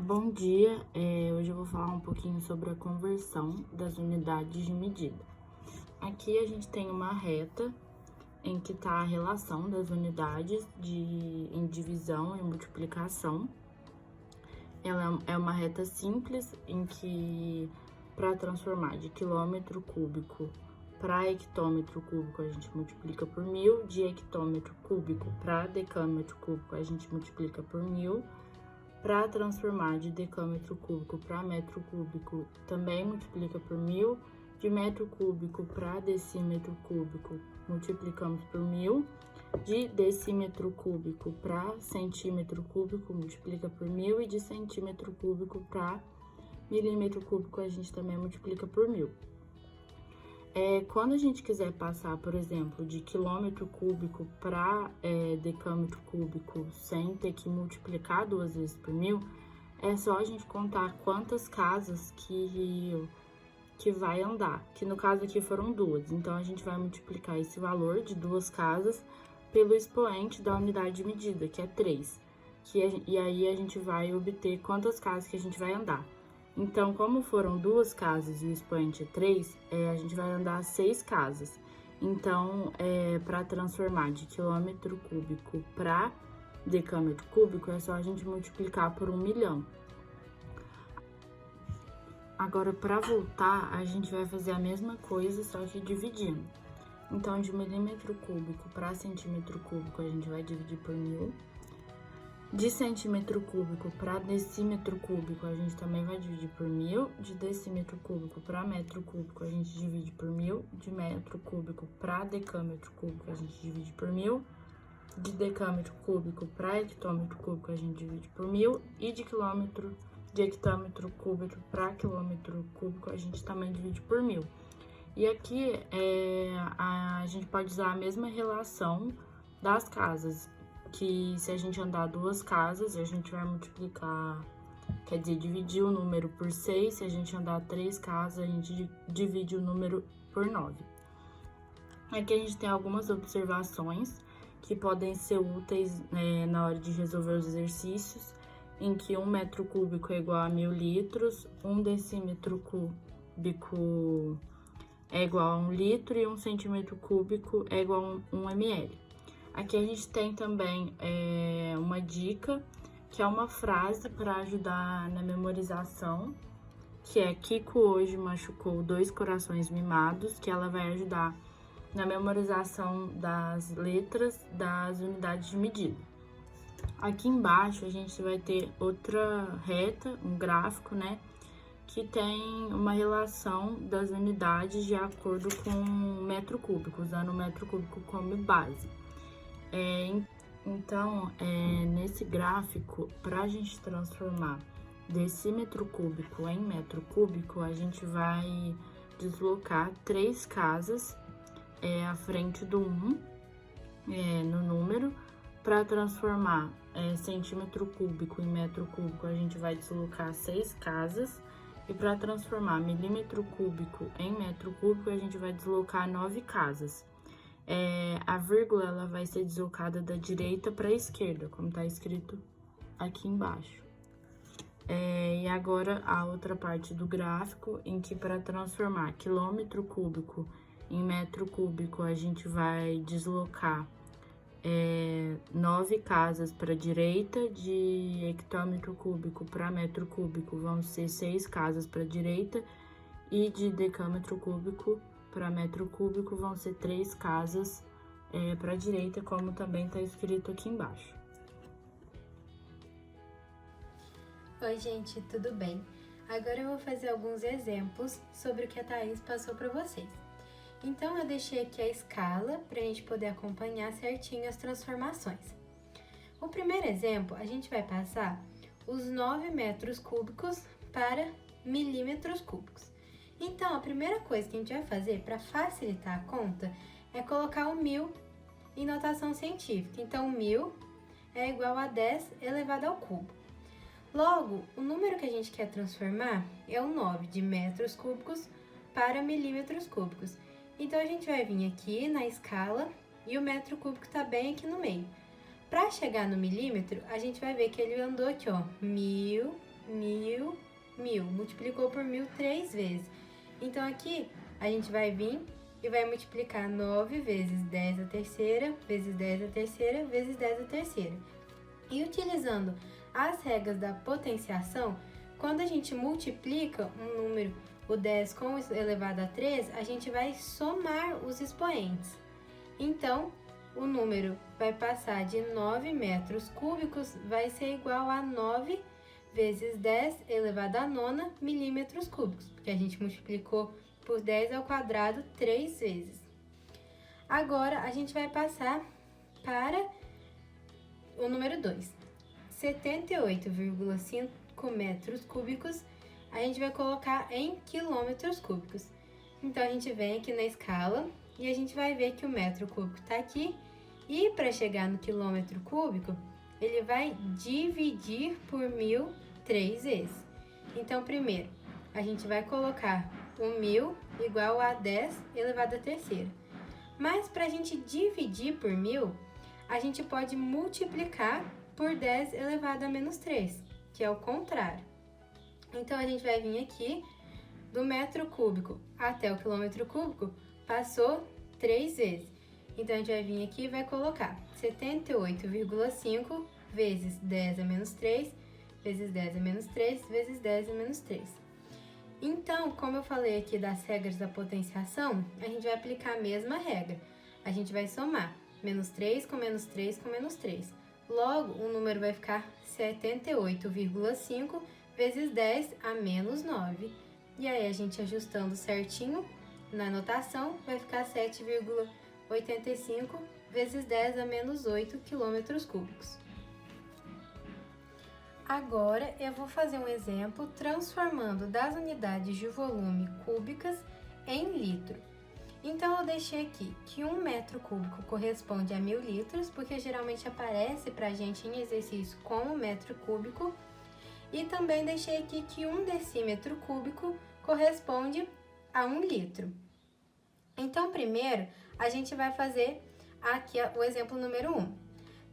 Bom dia, hoje eu vou falar um pouquinho sobre a conversão das unidades de medida. Aqui a gente tem uma reta em que está a relação das unidades em divisão e multiplicação. Ela é uma reta simples em que, para transformar de quilômetro cúbico para hectômetro cúbico, a gente multiplica por 1000, de hectômetro cúbico para decâmetro cúbico, a gente multiplica por 1000. Para transformar de decâmetro cúbico para metro cúbico, também multiplica por 1000. De metro cúbico para decímetro cúbico, multiplicamos por 1000. De decímetro cúbico para centímetro cúbico, multiplica por 1000. E de centímetro cúbico para milímetro cúbico, a gente também multiplica por 1000. Quando a gente quiser passar, por exemplo, de quilômetro cúbico para decâmetro cúbico sem ter que multiplicar 2 vezes por 1000, é só a gente contar quantas casas que vai andar, que no caso aqui foram 2. Então, a gente vai multiplicar esse valor de 2 casas pelo expoente da unidade de medida, que é 3. E aí, a gente vai obter quantas casas que a gente vai andar. Então, como foram 2 casas e o expoente é 3, a gente vai andar 6 casas. Então, para transformar de quilômetro cúbico para decâmetro cúbico, é só a gente multiplicar por 1 milhão. Agora, para voltar, a gente vai fazer a mesma coisa, só que dividindo. Então, de milímetro cúbico para centímetro cúbico, a gente vai dividir por 1000. De centímetro cúbico para decímetro cúbico, a gente também vai dividir por 1000. De decímetro cúbico para metro cúbico, a gente divide por 1000. De metro cúbico para decâmetro cúbico, a gente divide por 1000. De decâmetro cúbico para hectômetro cúbico, a gente divide por 1000. E de hectômetro cúbico para quilômetro cúbico, a gente também divide por 1000. E aqui a gente pode usar a mesma relação das casas, que se a gente andar 2 casas, a gente vai multiplicar, quer dizer, dividir o número por 6. Se a gente andar 3 casas, a gente divide o número por 9. Aqui a gente tem algumas observações que podem ser úteis na hora de resolver os exercícios, em que 1 metro cúbico é igual a 1000 litros, 1 decímetro cúbico é igual a 1 litro e 1 centímetro cúbico é igual a 1 ml. Aqui a gente tem também uma dica, que é uma frase para ajudar na memorização, que é: Kiko hoje machucou 2 corações mimados, que ela vai ajudar na memorização das letras das unidades de medida. Aqui embaixo a gente vai ter outra reta, um gráfico, né, que tem uma relação das unidades de acordo com o metro cúbico, usando o metro cúbico como base. Então, nesse gráfico, para a gente transformar decímetro cúbico em metro cúbico, a gente vai deslocar 3 casas à frente do 1 no número. Para transformar centímetro cúbico em metro cúbico, a gente vai deslocar 6 casas. E para transformar milímetro cúbico em metro cúbico, a gente vai deslocar 9 casas. A vírgula ela vai ser deslocada da direita para a esquerda, como está escrito aqui embaixo. E agora a outra parte do gráfico, em que para transformar quilômetro cúbico em metro cúbico, a gente vai deslocar 9 casas para a direita. De hectômetro cúbico para metro cúbico vão ser 6 casas para a direita, e de decâmetro cúbico para metro cúbico vão ser 3 casas para a direita, como também está escrito aqui embaixo. Oi, gente, tudo bem? Agora eu vou fazer alguns exemplos sobre o que a Thaís passou para vocês. Então, eu deixei aqui a escala para a gente poder acompanhar certinho as transformações. O primeiro exemplo, a gente vai passar os 9 metros cúbicos para milímetros cúbicos. Então, a primeira coisa que a gente vai fazer para facilitar a conta é colocar o 1000 em notação científica. Então, 1000 é igual a 10 elevado ao cubo. Logo, o número que a gente quer transformar é o 9 de metros cúbicos para milímetros cúbicos. Então, a gente vai vir aqui na escala e o metro cúbico está bem aqui no meio. Para chegar no milímetro, a gente vai ver que ele andou aqui, ó, 1000 1000, 1000. Multiplicou por 1000 3 vezes. Então, aqui, a gente vai vir e vai multiplicar 9 vezes 10 à terceira, vezes 10 à terceira, vezes 10 à terceira. E utilizando as regras da potenciação, quando a gente multiplica um número, o 10 com o elevado a 3, a gente vai somar os expoentes. Então, o número vai passar de 9 metros cúbicos, vai ser igual a 9 vezes 10 elevado a 9 milímetros cúbicos, porque a gente multiplicou por 10 ao quadrado 3 vezes. Agora, a gente vai passar para o número 2. 78,5 metros cúbicos, a gente vai colocar em quilômetros cúbicos. Então, a gente vem aqui na escala e a gente vai ver que o metro cúbico está aqui. E para chegar no quilômetro cúbico, ele vai dividir por 1000 3 vezes. Então, primeiro, a gente vai colocar o 1000 igual a 10 elevado à terceira. Mas para a gente dividir por 1000, a gente pode multiplicar por 10 elevado a menos 3, que é o contrário. Então, a gente vai vir aqui, do metro cúbico até o quilômetro cúbico, passou 3 vezes. Então, a gente vai vir aqui e vai colocar 78,5 vezes 10 a menos 3, vezes 10 a menos 3, vezes 10 a menos 3. Então, como eu falei aqui das regras da potenciação, a gente vai aplicar a mesma regra. A gente vai somar menos 3 com menos 3 com menos 3. Logo, o número vai ficar 78,5 vezes 10 a menos 9. E aí, a gente ajustando certinho na notação, vai ficar 7,85 vezes 10 a menos 8 quilômetros cúbicos. Agora, eu vou fazer um exemplo transformando das unidades de volume cúbicas em litro. Então, eu deixei aqui que 1 metro cúbico corresponde a 1000 litros, porque geralmente aparece para a gente em exercício como metro cúbico. E também deixei aqui que 1 decímetro cúbico corresponde a 1 litro. Então, primeiro, a gente vai fazer aqui o exemplo número 1.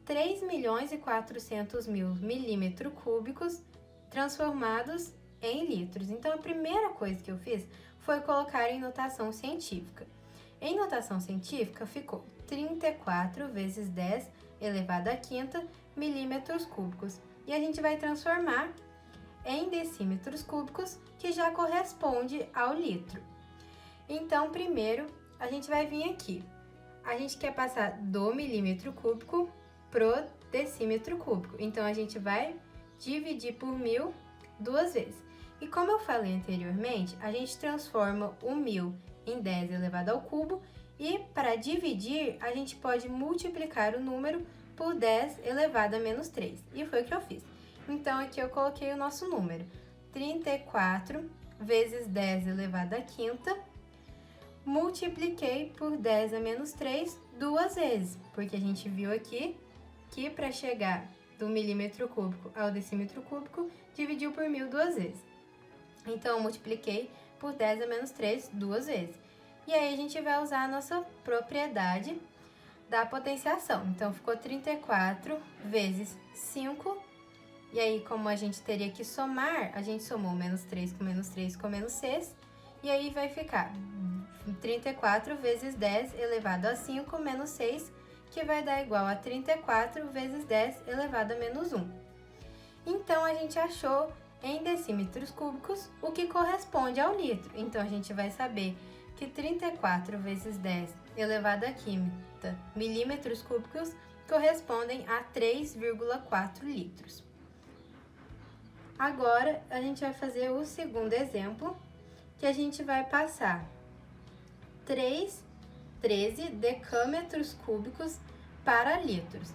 3.400.000 milímetros cúbicos transformados em litros. Então, a primeira coisa que eu fiz foi colocar em notação científica. Em notação científica, ficou 34 vezes 10 elevado à quinta milímetros cúbicos. E a gente vai transformar em decímetros cúbicos, que já corresponde ao litro. Então, primeiro, a gente vai vir aqui. A gente quer passar do milímetro cúbico pro decímetro cúbico. Então, a gente vai dividir por 1000 duas vezes. E como eu falei anteriormente, a gente transforma o 1000 em 10 elevado ao cubo. E para dividir, a gente pode multiplicar o número por 10 elevado a menos 3. E foi o que eu fiz. Então, aqui eu coloquei o nosso número. 34 vezes 10 elevado à quinta. Multipliquei por 10 a menos 3 duas vezes. Porque a gente viu aqui que para chegar do milímetro cúbico ao decímetro cúbico, dividiu por 1000 duas vezes. Então, eu multipliquei por 10 a menos 3 duas vezes. E aí, a gente vai usar a nossa propriedade da potenciação. Então, ficou 34 vezes 5. E aí, como a gente teria que somar, a gente somou menos 3 com menos 3 com menos 6. E aí, vai ficar 34 vezes 10 elevado a 5 menos 6, que vai dar igual a 34 vezes 10 elevado a menos 1. Então, a gente achou em decímetros cúbicos o que corresponde ao litro. Então, a gente vai saber que 34 vezes 10 elevado à quinta milímetros cúbicos correspondem a 3,4 litros. Agora, a gente vai fazer o segundo exemplo, que a gente vai passar 13 decâmetros cúbicos para litros.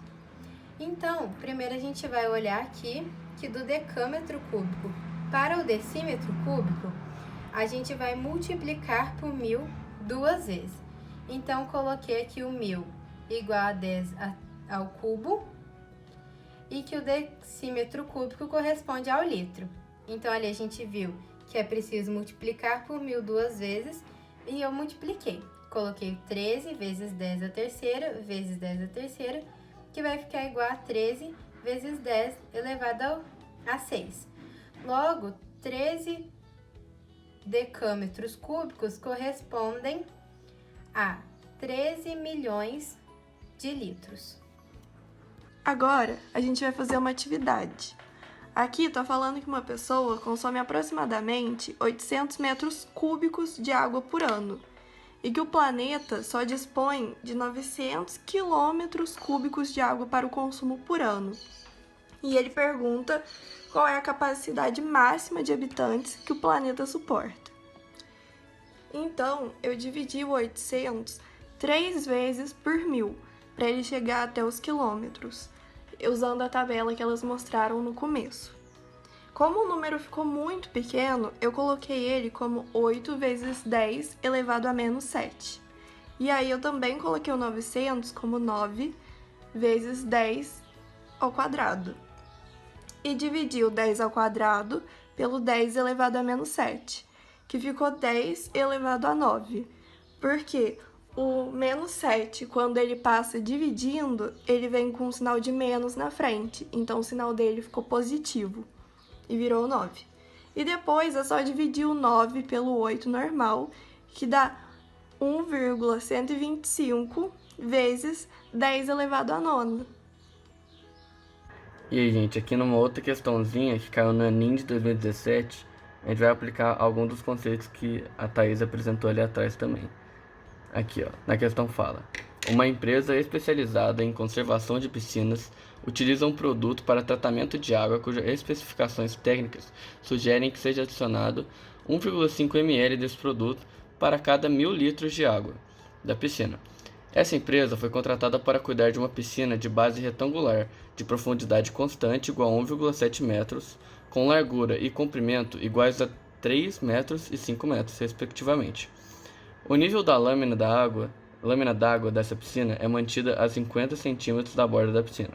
Então, primeiro a gente vai olhar aqui que do decâmetro cúbico para o decímetro cúbico, a gente vai multiplicar por 1000 duas vezes. Então, coloquei aqui o 1000 igual a 10 ao cubo e que o decímetro cúbico corresponde ao litro. Então, ali a gente viu que é preciso multiplicar por 1000 duas vezes e eu multipliquei. Coloquei 13 vezes 10 à terceira vezes 10 à terceira, que vai ficar igual a 13 vezes 10 elevado a 6. Logo, 13 decâmetros cúbicos correspondem a 13 milhões de litros. Agora, a gente vai fazer uma atividade. Aqui está falando que uma pessoa consome aproximadamente 800 metros cúbicos de água por ano e que o planeta só dispõe de 900 quilômetros cúbicos de água para o consumo por ano. E ele pergunta qual é a capacidade máxima de habitantes que o planeta suporta. Então, eu dividi o 800 3 vezes por 1000, para ele chegar até os quilômetros, usando a tabela que elas mostraram no começo. Como o número ficou muito pequeno, eu coloquei ele como 8 vezes 10 elevado a menos 7. E aí eu também coloquei o 900 como 9 vezes 10 ao quadrado. E dividi o 10 ao quadrado pelo 10 elevado a menos 7, que ficou 10 elevado a 9. Porque o menos 7, quando ele passa dividindo, ele vem com um sinal de menos na frente. Então o sinal dele ficou positivo e virou 9. E depois é só dividir o 9 pelo 8 normal, que dá 1,125 vezes 10 elevado a 9. E aí, gente, aqui numa outra questãozinha que caiu no Enem de 2017, a gente vai aplicar alguns dos conceitos que a Thaís apresentou ali atrás também. Aqui, ó, na questão fala: uma empresa especializada em conservação de piscinas utiliza um produto para tratamento de água cujas especificações técnicas sugerem que seja adicionado 1,5 ml desse produto para cada 1000 litros de água da piscina. Essa empresa foi contratada para cuidar de uma piscina de base retangular, de profundidade constante igual a 1,7 metros, com largura e comprimento iguais a 3 metros e 5 metros, respectivamente. O nível da lâmina d'água dessa piscina é mantida a 50 centímetros da borda da piscina.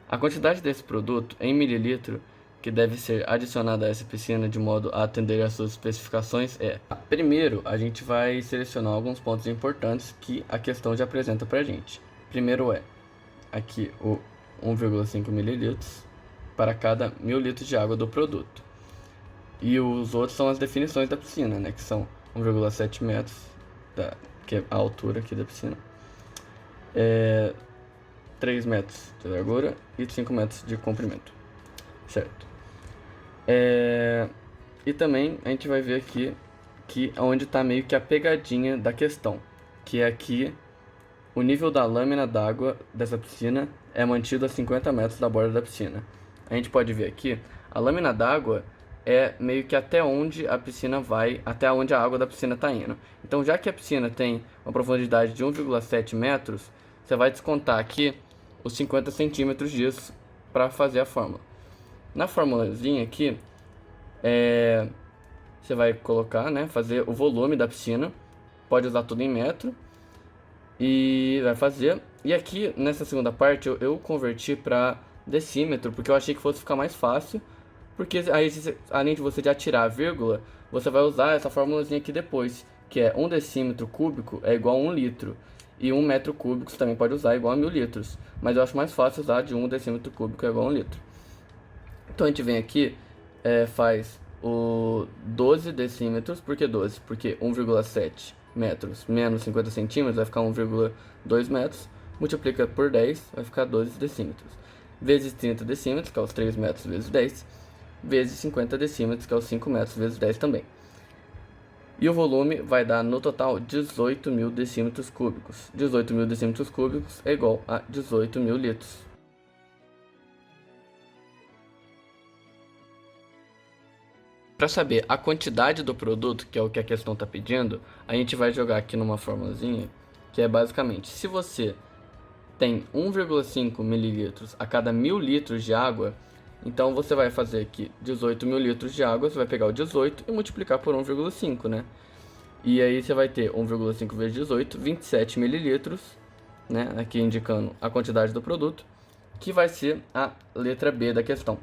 A quantidade desse produto, em mililitro, que deve ser adicionada a essa piscina de modo a atender às suas especificações é: primeiro, a gente vai selecionar alguns pontos importantes que a questão já apresenta para a gente. Primeiro é, aqui, o 1,5 mililitros para cada 1000 litros de água do produto. E os outros são as definições da piscina, né, que são 1,7 metros, que é a altura aqui da piscina, 3 metros de largura e 5 metros de comprimento, certo? E também a gente vai ver aqui que onde está meio que a pegadinha da questão, que é aqui o nível da lâmina d'água dessa piscina é mantido a 50 metros da borda da piscina. A gente pode ver aqui, a lâmina d'água é meio que até onde a piscina vai, até onde a água da piscina está indo. Então, já que a piscina tem uma profundidade de 1,7 metros, você vai descontar aqui os 50 centímetros disso para fazer a fórmula. Na formulazinha aqui, você vai colocar, né, fazer o volume da piscina, pode usar tudo em metro, e vai fazer. E aqui, nessa segunda parte, eu converti para decímetro, porque eu achei que fosse ficar mais fácil, porque aí, além de você já tirar a vírgula, você vai usar essa formulazinha aqui depois, que é 1 decímetro cúbico é igual a 1 litro, e 1 metro cúbico você também pode usar igual a 1000 litros, mas eu acho mais fácil usar de 1 decímetro cúbico é igual a 1 litro. Então a gente vem aqui, faz o 12 decímetros, por que 12? Porque 1,7 metros menos 50 centímetros vai ficar 1,2 metros, multiplica por 10, vai ficar 12 decímetros, vezes 30 decímetros, que é os 3 metros vezes 10, vezes 50 decímetros, que é os 5 metros vezes 10 também. E o volume vai dar no total 18.000 decímetros cúbicos. 18.000 decímetros cúbicos é igual a 18.000 litros. Para saber a quantidade do produto, que é o que a questão está pedindo, a gente vai jogar aqui numa formulazinha, que é basicamente, se você tem 1,5 mililitros a cada 1000 litros de água, então você vai fazer aqui 18.000 litros de água, você vai pegar o 18 e multiplicar por 1,5, né? E aí você vai ter 1,5 vezes 18, 27 mililitros, né? Aqui indicando a quantidade do produto, que vai ser a letra B da questão.